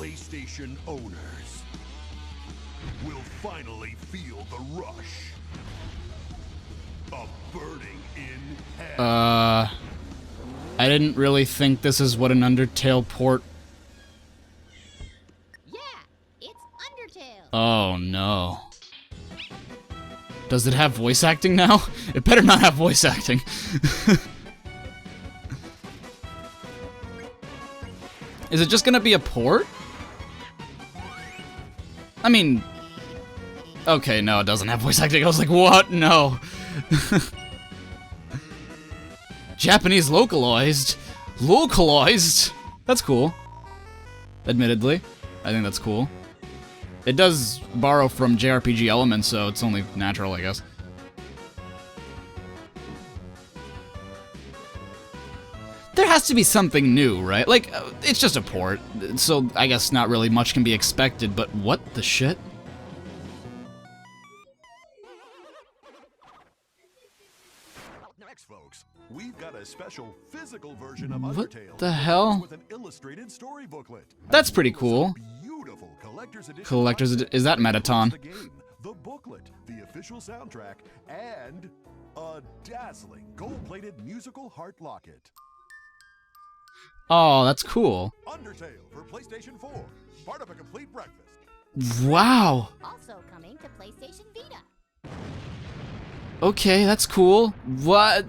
PlayStation owners will finally feel the rush of burning in hell. I didn't really think this is what an Undertale port... Yeah, it's Undertale. Oh no. Does it have voice acting now? It better not have voice acting. Is it just gonna be a port? I mean... Okay, no, it doesn't have voice acting. I was like, what? No. Japanese localized? Localized? That's cool. Admittedly. I think that's cool. It does borrow from JRPG elements, so it's only natural, I guess. There has to be something new, right? Like, it's just a port, so I guess not really much can be expected, but what the shit? Next, folks, we've got a special physical version of Undertale. What the hell? With an illustrated story booklet. That's pretty cool. Beautiful collector's edition. Collector's is that Metaton? The game, the booklet, the official soundtrack, and a dazzling gold-plated musical heart locket. Oh, that's cool. Undertale for PlayStation 4, part of a complete breakfast. Wow. Also coming to PlayStation Vita. Okay, that's cool. What?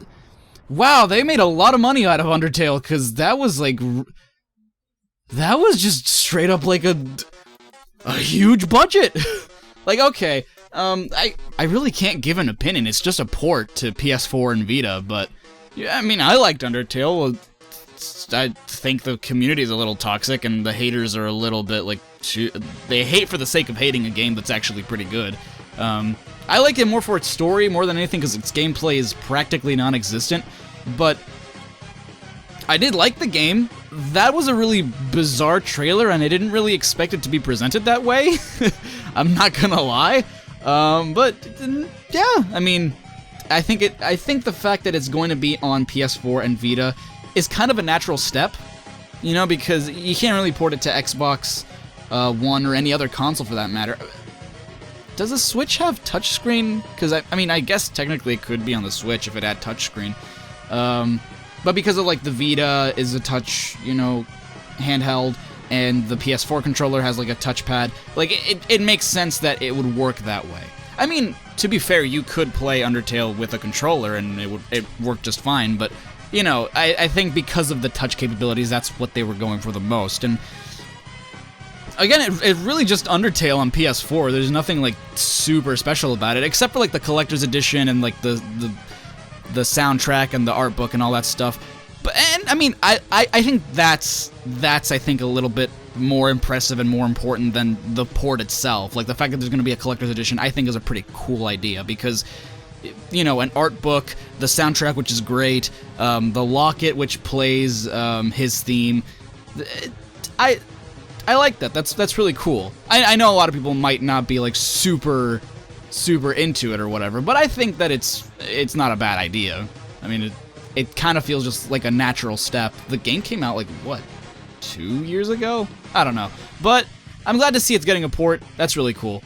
Wow, they made a lot of money out of Undertale, because that was like... That was just straight up like a huge budget. Like, okay, I really can't give an opinion. It's just a port to PS4 and Vita, but yeah, I mean, I liked Undertale. I think the community is a little toxic, and the haters are a little bit like they hate for the sake of hating a game that's actually pretty good. I like it more for its story more than anything because its gameplay is practically non-existent, but I did like the game. That was a really bizarre trailer, and I didn't really expect it to be presented that way. I'm not gonna lie, but yeah, I mean, I think the fact that it's going to be on PS4 and Vita is kind of a natural step, you know, because you can't really port it to Xbox One or any other console for that matter. Does the Switch have touchscreen? Because I mean, I guess technically it could be on the Switch if it had touchscreen. But because of like the Vita is a touch, you know, handheld, and the PS4 controller has like a touchpad, like it makes sense that it would work that way. I mean, to be fair, you could play Undertale with a controller and it worked just fine, but you know, I think because of the touch capabilities, that's what they were going for the most. And again, it really just Undertale on PS4. There's nothing like super special about it, except for like the collector's edition and like the soundtrack and the art book and all that stuff. But and I mean, I think that's I think a little bit more impressive and more important than the port itself. Like the fact that there's going to be a collector's edition, I think is a pretty cool idea because, you know, an art book, the soundtrack, which is great, the locket, which plays his theme. I like that. That's really cool. I know a lot of people might not be like super into it or whatever, but I think that it's not a bad idea. I mean, it kind of feels just like a natural step. The game came out like what, 2 years ago? I don't know, but I'm glad to see it's getting a port. That's really cool.